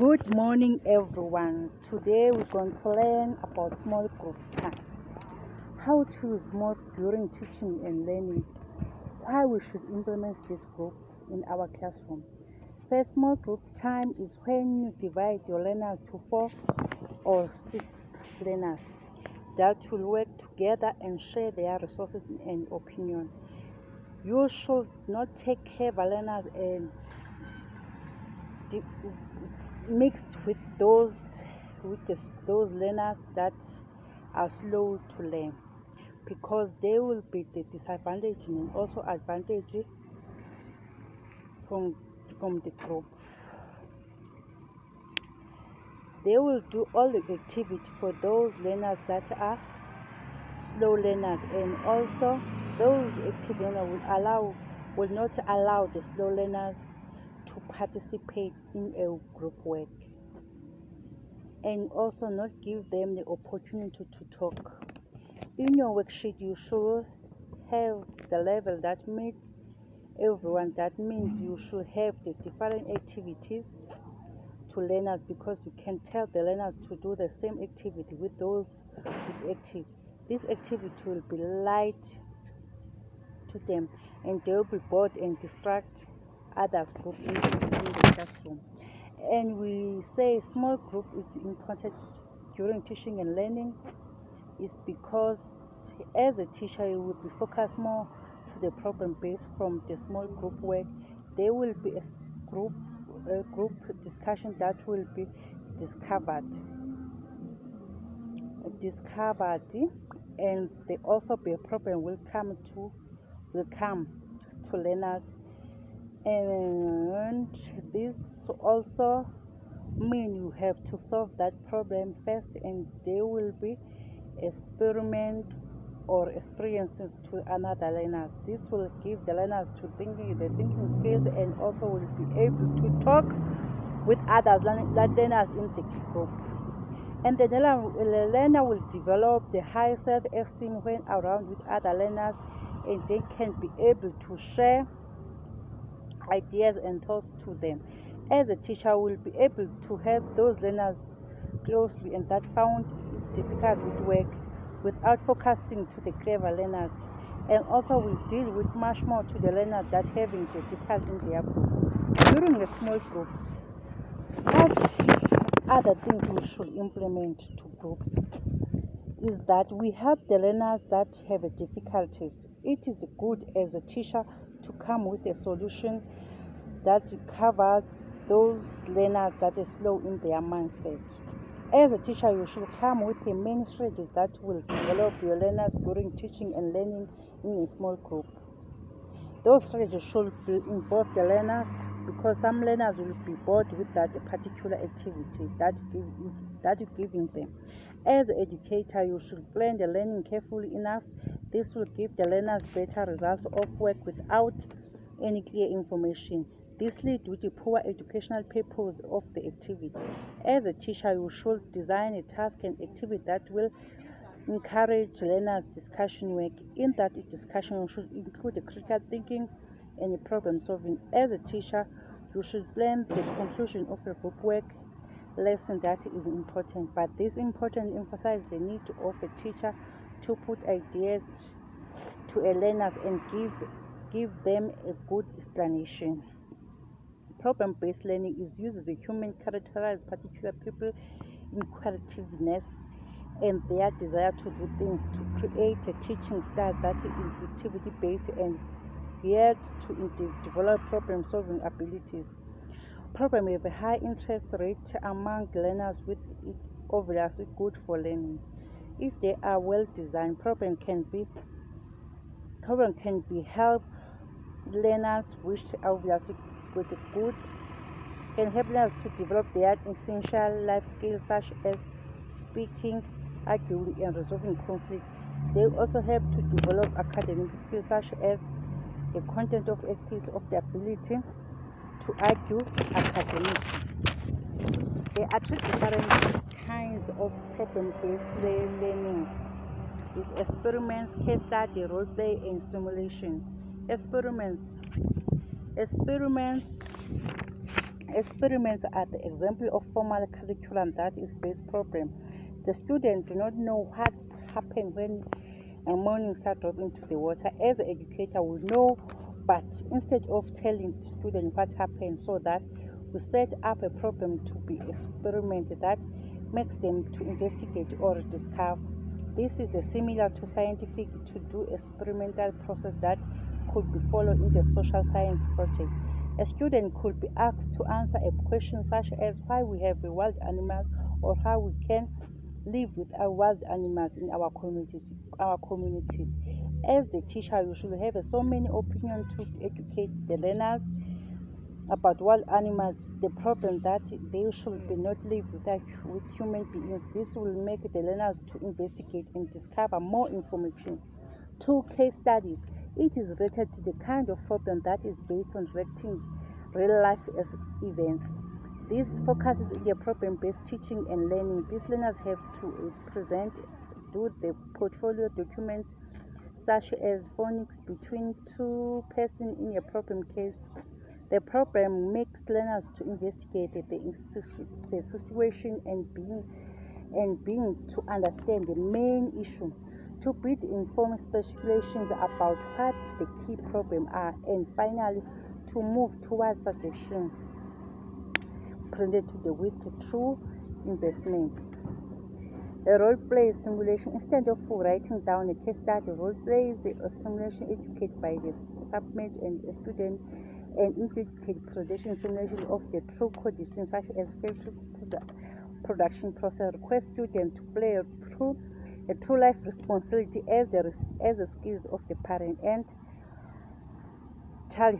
Good morning, everyone. Today we're going to learn about small group time. How to use small during teaching and learning. Why we should implement this group in our classroom. First, small group time is when you divide your learners to 4 or 6 learners that will work together and share their resources and opinion. You should not take clever learners and mixed with those learners that are slow to learn, because they will be the disadvantage and also advantage from the group. They will do all the activity for those learners that are slow learners, and also those active learners will not allow the slow learners to participate in a group work, and also not give them the opportunity to talk. In your worksheet, you should have the level that meets everyone. That means you should have the different activities to learners, because you can tell the learners to do the same activity with those with active. This activity will be light to them, and they will be bored and distract others group in the classroom. And we say small group is important during teaching and learning is because as a teacher you will be focused more to the problem based from the small group work. There will be a group discussion that will be discovered, and there also be a problem will come to learners, and this also mean you have to solve that problem first, and there will be experiments or experiences to another learners. This will give the learners the thinking skills, and also will be able to talk with others learners in the group. And the learner will develop the high self-esteem when around with other learners, and they can be able to share ideas and thoughts to them. As a teacher, will be able to help those learners closely and that found difficult with work without focusing to the clever learners, and also will deal with much more to the learners that having the difficulty in their group. During a small group, what other things we should implement to groups is that we help the learners that have difficulties. It is good as a teacher to come with a solution that covers those learners that are slow in their mindset. As a teacher, you should come with a main strategy that will develop your learners during teaching and learning in a small group. Those strategies should involve the learners, because some learners will be bored with that particular activity that you're giving them. As an educator, you should plan the learning carefully enough. This will give the learners better results of work without any clear information. This leads to the poor educational purpose of the activity. As a teacher, you should design a task and activity that will encourage learners' discussion work. In that discussion, you should include the critical thinking and the problem solving. As a teacher, you should plan the conclusion of a group work lesson that is important. But this important emphasizes the need of a teacher to put ideas to a learners and give them a good explanation. Problem-based learning is used as a human characterized particular people in creativeness and their desire to do things, to create a teaching style that is activity-based and geared to develop problem-solving abilities. Problem have a high interest rate among learners, with it obviously good for learning. If they are well designed, problem can be help learners, which obviously good can help learners to develop their essential life skills such as speaking, arguing, and resolving conflict. They also help to develop academic skills such as the content of essays, of the ability to argue academically. There are two different kinds of problem-based learning: is experiments, case study, role play, and simulation. Experiments Experiments are the example of formal curriculum that is based problem. The students do not know what happened when a morning star dropped into the water. As the educator, we know, but instead of telling the student what happened, so that we set up a problem to be experiment that makes them to investigate or discover. This is a similar to scientific to do experimental process that could be followed in the social science project. A student could be asked to answer a question such as why we have wild animals or how we can live with our wild animals in our communities. As the teacher, you should have so many opinions to educate the learners about wild animals. The problem that they should be not live with human beings. This will make the learners to investigate and discover more information. Two case studies. It is related to the kind of problem that is based on directing real life events. This focuses on the problem-based teaching and learning. These learners have to do the portfolio document such as phonics between two persons in a problem case. The program makes learners to investigate the situation and being to understand the main issue, to build informed speculations about what the key problems are, and finally to move towards suggestion presented to the with true investment. A role play simulation. Instead of writing down a case study, role play is a simulation educated by the subject and a student and integrate presentation simulation of the true conditions such as filter production process. Request students to play a true life responsibility as the skills of the parent and child